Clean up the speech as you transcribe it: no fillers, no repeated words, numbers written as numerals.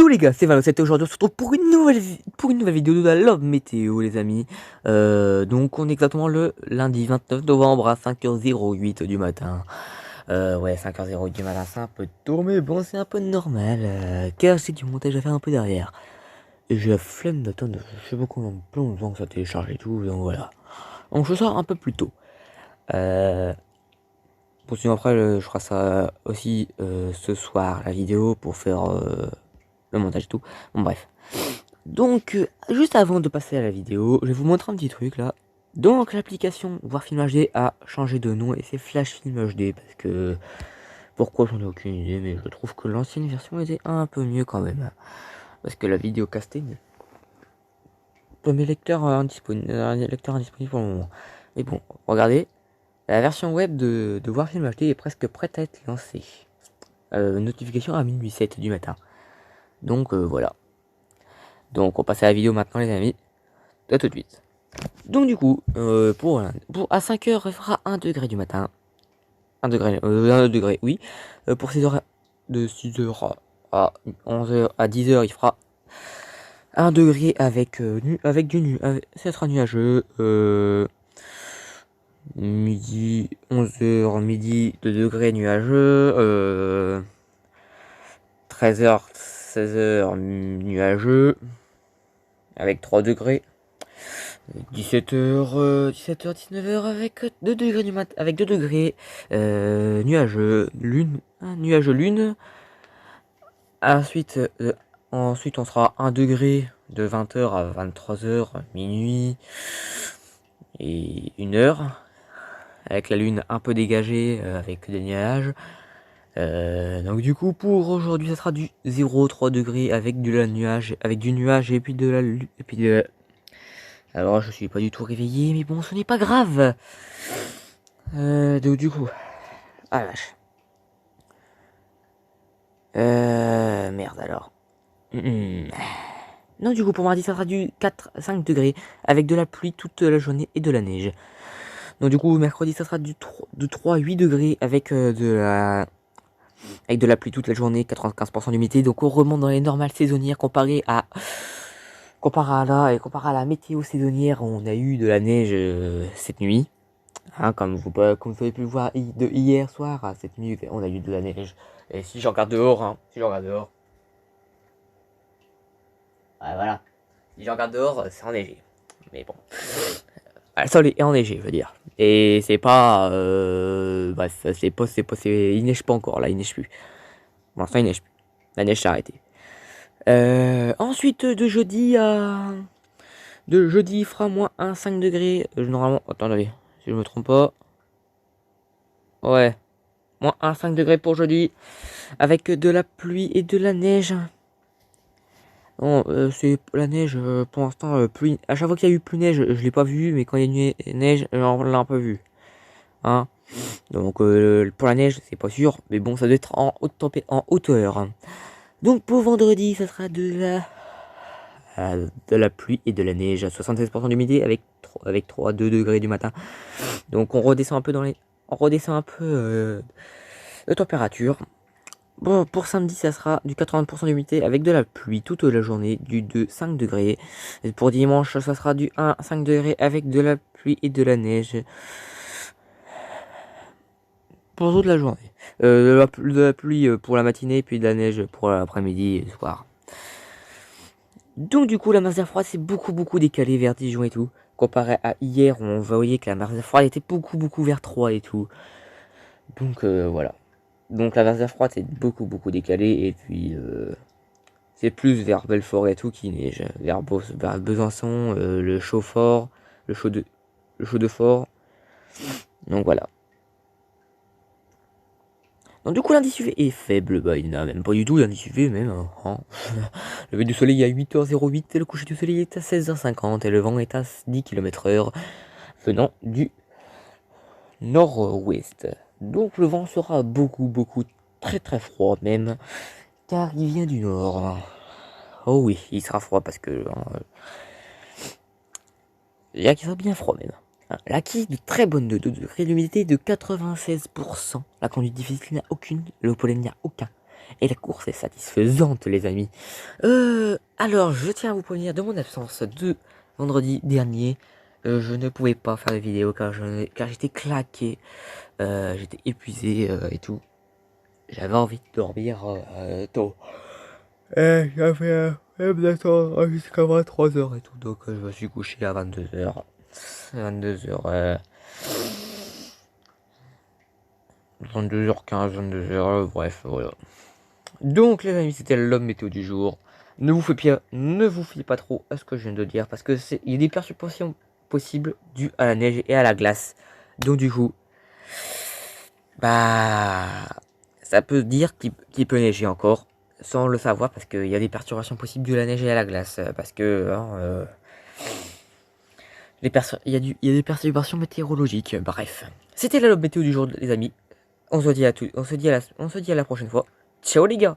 Yo les gars, c'est Valo, c'était aujourd'hui, on se retrouve pour une nouvelle vidéo de la Love Météo les amis. Donc on est exactement le lundi 29 novembre à 5h08 du matin. Ouais, 5h08 du matin, c'est un peu tôt, mais bon, c'est un peu normal. Car c'est du montage à faire un peu derrière. Et j'ai la flemme d'attendre, je sais pas combien de temps que ça télécharge et tout, donc voilà. Donc je sors un peu plus tôt. Bon, sinon après, je ferai ça aussi ce soir, la vidéo, pour faire le montage et tout. Bon, bref. Donc, juste avant de passer à la vidéo, je vais vous montrer un petit truc là. Donc, l'application Voir Film HD a changé de nom et c'est Flash Film HD parce que. Pourquoi j'en ai aucune idée, mais je trouve que l'ancienne version était un peu mieux quand même. Parce que la vidéo casting. Mes lecteurs indisponibles pour le moment. Mais bon, regardez. La version web de Voir Film HD est presque prête à être lancée. Notification à minuit 7 du matin. Donc voilà. Donc on passe à la vidéo maintenant les amis. À tout de suite. Donc du coup, pour à 5 heures, il fera 1 degré du matin. 1 degré, oui. Pour 6 heures, de 6 heures à 11 heures, à 10 heures, il fera 1 degré avec, ça sera nuageux. Midi, 11 heures, midi, 2 degrés nuageux. 13 heures, 16 heures, nuageux. Avec 3 degrés. 17h, 19h avec 2 degrés du mat, avec 2 degrés, nuageux, nuageux lune. Ensuite, ensuite on sera 1 degré de 20h à 23h, minuit et 1h. Avec la lune un peu dégagée, avec des nuages. Donc du coup pour aujourd'hui ça sera du 0,3 degrés avec du nuage, et puis de la et puis de la... Alors je suis pas du tout réveillé, mais bon ce n'est pas grave. Donc du coup, ah vache. Merde alors. Non du coup pour mardi ça sera du 4-5 degrés avec de la pluie toute la journée et de la neige. Donc du coup mercredi ça sera de 3-8 degrés avec de la pluie toute la journée, 95% d'humidité. Donc on remonte dans les normales saisonnières comparé à la météo saisonnière où on a eu de la neige cette nuit. Hein, comme vous avez pu le voir de hier soir à cette nuit, on a eu de la neige. Et si je regarde dehors, ouais, voilà. Si je regarde dehors, c'est enneigé. Mais bon, le sol est enneigé, je veux dire. Et c'est pas, il neige pas encore là, il neige plus. Pour l'instant, il neige plus. La neige s'est arrêtée. Ensuite, de jeudi, il fera moins 1, 5 degrés. Normalement, attendez, si je me trompe pas. Ouais. Moins 1, 5 degrés pour jeudi. Avec de la pluie et de la neige. Bon, c'est la neige, pour l'instant, pluie. À chaque fois qu'il y a eu plus neige, je l'ai pas vu. Mais quand il y a eu neige, on l'a un peu vu. Hein. Donc, pour la neige, c'est pas sûr. Mais bon, ça doit être en hauteur. Donc, pour vendredi, ça sera de la pluie et de la neige à 76% d'humidité avec 3-2 degrés du matin. Donc on redescend un peu de température. Bon, pour samedi, ça sera du 80% d'humidité avec de la pluie toute la journée, du 2-5 degrés. Et pour dimanche, ça sera du 1-5 degrés avec de la pluie et de la neige pour toute la journée. De la pluie pour la matinée, puis de la neige pour l'après-midi et le soir. Donc du coup la masse d'air froide s'est beaucoup décalée vers Dijon et tout. Comparé à hier, on voyait que la masse d'air froide était beaucoup vers 3 et tout. Donc voilà. Donc la masse d'air froide s'est beaucoup décalée et puis c'est plus vers Belfort et tout qui neige. Vers Besançon, le Chaud-Fort, le Chaud-de-Fort. Donc voilà. Donc du coup l'indice UV est faible, bah il n'a même pas du tout l'indice UV même. Hein. Le lever du soleil est à 8h08 et le coucher du soleil est à 16h50 et le vent est à 10 km/h venant du nord-ouest. Donc le vent sera beaucoup très froid même car il vient du nord. Oh oui, il sera froid parce que il sera bien froid même. La quille de très bonne de degrés, l'humidité de 96%. La conduite difficile n'a aucune, le pollen n'y a aucun. Et la course est satisfaisante, les amis. Alors, je tiens à vous prévenir de mon absence de vendredi dernier. Je ne pouvais pas faire de vidéo car j'étais claqué. J'étais épuisé et tout. J'avais envie de dormir tôt. J'avais même d'attendre jusqu'à 23h et tout. Donc, je me suis couché à 22h. 22h. 22h15, 22h, bref, voilà. Donc les amis, c'était l'homme météo du jour. Ne vous fiez pas trop à ce que je viens de dire parce que il y a des perturbations possibles dues à la neige et à la glace. Donc du coup, bah, ça peut dire qu'il peut neiger encore sans le savoir parce qu'il y a des perturbations possibles dues à la neige et à la glace parce que hein, il y a des perturbations météorologiques. Bref, c'était l'homme météo du jour, les amis. On se dit à la prochaine fois. Ciao les gars.